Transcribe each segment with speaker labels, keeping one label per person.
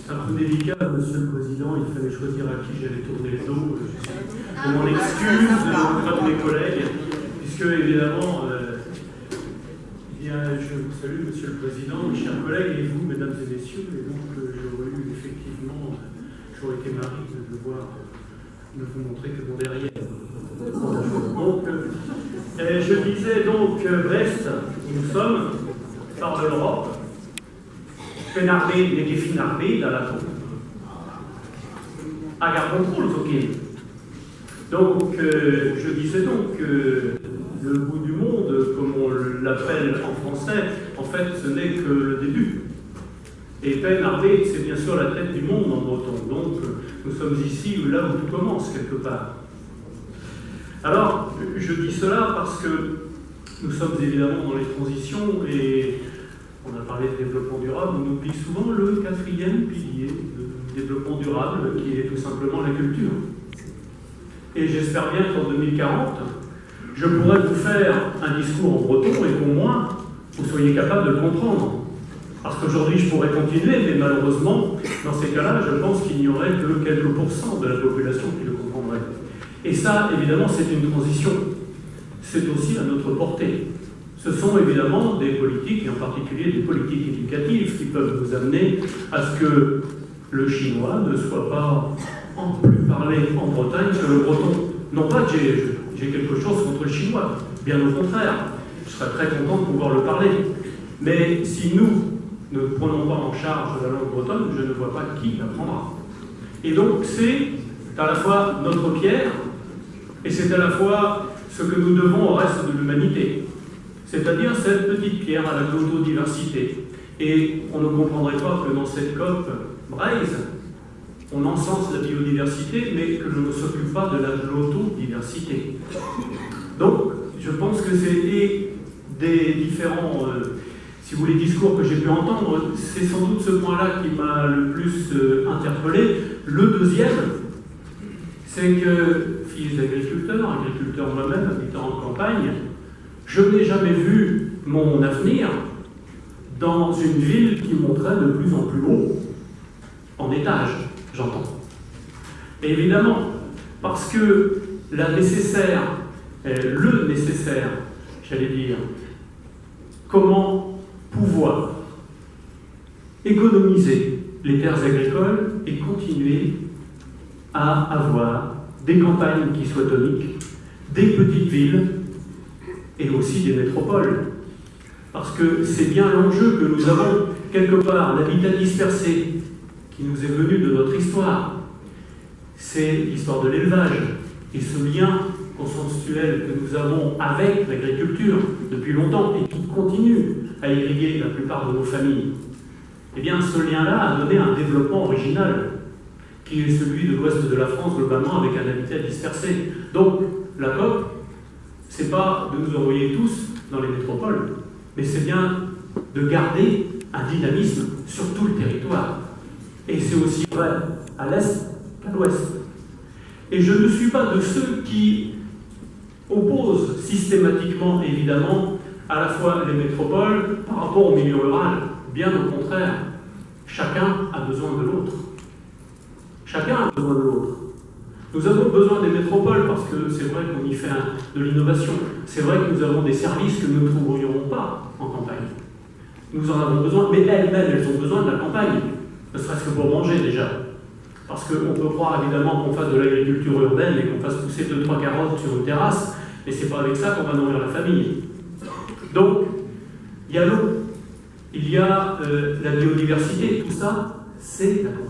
Speaker 1: C'est un peu délicat, Monsieur le Président, il fallait choisir à qui j'allais tourner le dos. Je m'en excuse auprès de mes collègues, puisque évidemment, je vous salue, Monsieur le Président, mes chers collègues, et vous, Mesdames et Messieurs, et donc j'aurais eu effectivement, j'aurais été mari de devoir ne vous montrer que mon derrière. Donc, je disais donc, Brest, nous sommes, par de l'Europe, Fenarmé, les Gefinarmé, dans la tour. À garde contrôle, ok. Donc, je disais donc que le bout du monde, comme on l'appelle en français, en fait, ce n'est que le début. Et Fenarmé, c'est bien sûr la tête du monde en breton. Donc, nous sommes ici, là où tout commence, quelque part. Alors, je dis cela parce que nous sommes évidemment dans les transitions et on a parlé de développement durable, on oublie souvent le quatrième pilier de développement durable qui est tout simplement la culture. Et j'espère bien qu'en 2040, je pourrai vous faire un discours en breton et qu'au moins vous soyez capable de le comprendre. Parce qu'aujourd'hui je pourrais continuer, mais malheureusement, dans ces cas-là, je pense qu'il n'y aurait que quelques pourcents de la population qui le comprendrait. Et ça, évidemment, c'est une transition. C'est aussi à notre portée. Ce sont évidemment des politiques, et en particulier des politiques éducatives, qui peuvent nous amener à ce que le chinois ne soit pas plus parlé en Bretagne que le breton. Non pas que j'ai quelque chose contre le chinois, bien au contraire. Je serais très content de pouvoir le parler. Mais si nous ne prenons pas en charge la langue bretonne, je ne vois pas qui l'apprendra. Et donc c'est à la fois notre pierre, et c'est à la fois ce que nous devons au reste de l'humanité. C'est-à-dire cette petite pierre à la biodiversité. Et on ne comprendrait pas que dans cette COP Braise, on encense la biodiversité, mais que l'on ne s'occupe pas de la glottodiversité. Donc, je pense que c'est des différents, si vous voulez, discours que j'ai pu entendre, c'est sans doute ce point-là qui m'a le plus interpellé. Le deuxième, c'est que, fils agriculteur moi-même, habitant en campagne, je n'ai jamais vu mon avenir dans une ville qui monterait de plus en plus haut, en étage, j'entends. Et évidemment, parce que le nécessaire, j'allais dire, comment pouvoir économiser les terres agricoles et continuer à avoir des campagnes qui soient toniques, des petites villes et aussi des métropoles. Parce que c'est bien l'enjeu que nous avons quelque part, l'habitat dispersé qui nous est venu de notre histoire. C'est l'histoire de l'élevage et ce lien consensuel que nous avons avec l'agriculture depuis longtemps et qui continue à irriguer la plupart de nos familles. Eh bien, ce lien-là a donné un développement original qui est celui de l'ouest de la France globalement avec un habitat dispersé. Donc, la COP, c'est pas de nous envoyer tous dans les métropoles, mais c'est bien de garder un dynamisme sur tout le territoire. Et c'est aussi vrai à l'est qu'à l'ouest. Et je ne suis pas de ceux qui opposent systématiquement, évidemment, à la fois les métropoles par rapport au milieu rural. Bien au contraire, chacun a besoin de l'autre. Chacun a besoin de l'autre. Nous avons besoin des métropoles parce que c'est vrai qu'on y fait de l'innovation. C'est vrai que nous avons des services que nous ne trouverions pas en campagne. Nous en avons besoin, mais elles ont besoin de la campagne, ne serait-ce que pour manger déjà. Parce qu'on peut croire évidemment qu'on fasse de l'agriculture urbaine et qu'on fasse pousser 2-3 carottes sur une terrasse, mais c'est pas avec ça qu'on va nourrir la famille. Donc, il y a l'eau, il y a la biodiversité, tout ça, c'est la campagne.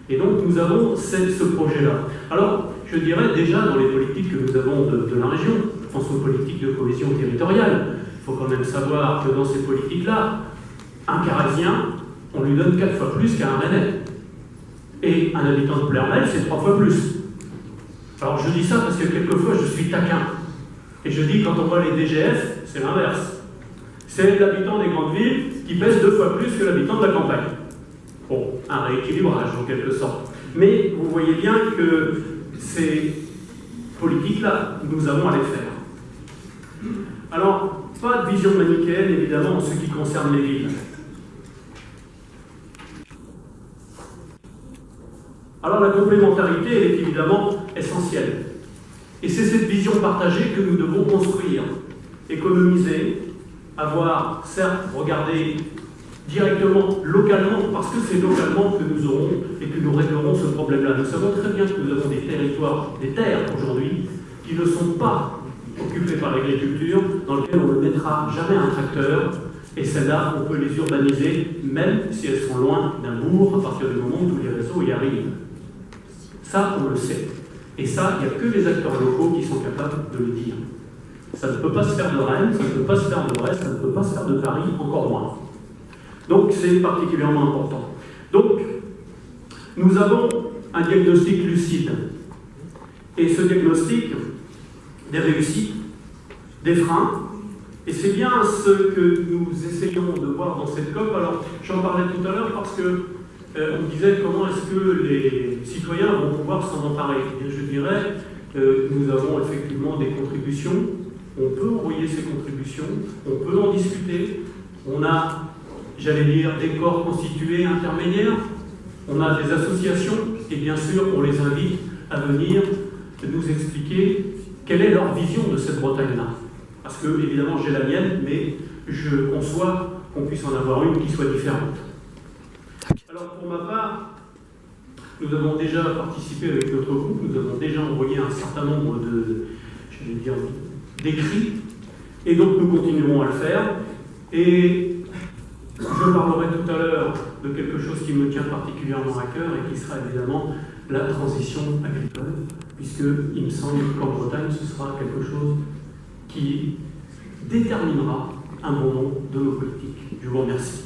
Speaker 1: Et donc nous avons ce projet-là. Alors, je dirais déjà dans les politiques que nous avons de la région, je pense aux politiques de cohésion territoriale, il faut quand même savoir que dans ces politiques-là, un Carésien, on lui donne 4 fois plus qu'à un Rennais. Et un habitant de Plermel, c'est 3 fois plus. Alors je dis ça parce que quelquefois je suis taquin. Et je dis quand on voit les DGF, c'est l'inverse. C'est l'habitant des grandes villes qui pèse 2 fois plus que l'habitant de la campagne. Bon, un rééquilibrage en quelque sorte. Mais vous voyez bien que ces politiques-là, nous avons à les faire. Alors, pas de vision manichéenne, évidemment, en ce qui concerne les villes. Alors la complémentarité, elle est évidemment essentielle. Et c'est cette vision partagée que nous devons construire, économiser, avoir, certes, regardé directement, localement, parce que c'est localement que nous aurons et que nous réglerons ce problème-là. Nous savons très bien que nous avons des territoires, des terres aujourd'hui, qui ne sont pas occupées par l'agriculture, dans lesquelles on ne mettra jamais un tracteur, et celles-là, on peut les urbaniser, même si elles sont loin d'un bourg, à partir du moment où tous les réseaux y arrivent. Ça, on le sait. Et ça, il n'y a que les acteurs locaux qui sont capables de le dire. Ça ne peut pas se faire de Rennes, ça ne peut pas se faire de Brest, ça ne peut pas se faire de Paris, encore moins. Donc c'est particulièrement important. Donc, nous avons un diagnostic lucide. Et ce diagnostic, des réussites, des freins, et c'est bien ce que nous essayons de voir dans cette COP. Alors, j'en parlais tout à l'heure parce que on disait comment est-ce que les citoyens vont pouvoir s'en emparer. Et je dirais, nous avons effectivement des contributions, on peut envoyer ces contributions, on peut en discuter, on a, j'allais dire, des corps constitués intermédiaires, on a des associations, et bien sûr, on les invite à venir nous expliquer quelle est leur vision de cette Bretagne-là. Parce que, évidemment, j'ai la mienne, mais je conçois qu'on puisse en avoir une qui soit différente. Alors, pour ma part, nous avons déjà participé avec notre groupe, nous avons déjà envoyé un certain nombre d'écrits, et donc nous continuerons à le faire. Et je parlerai tout à l'heure de quelque chose qui me tient particulièrement à cœur et qui sera évidemment la transition agricole, puisqu'il me semble qu'en Bretagne, ce sera quelque chose qui déterminera un moment de nos politiques. Je vous remercie.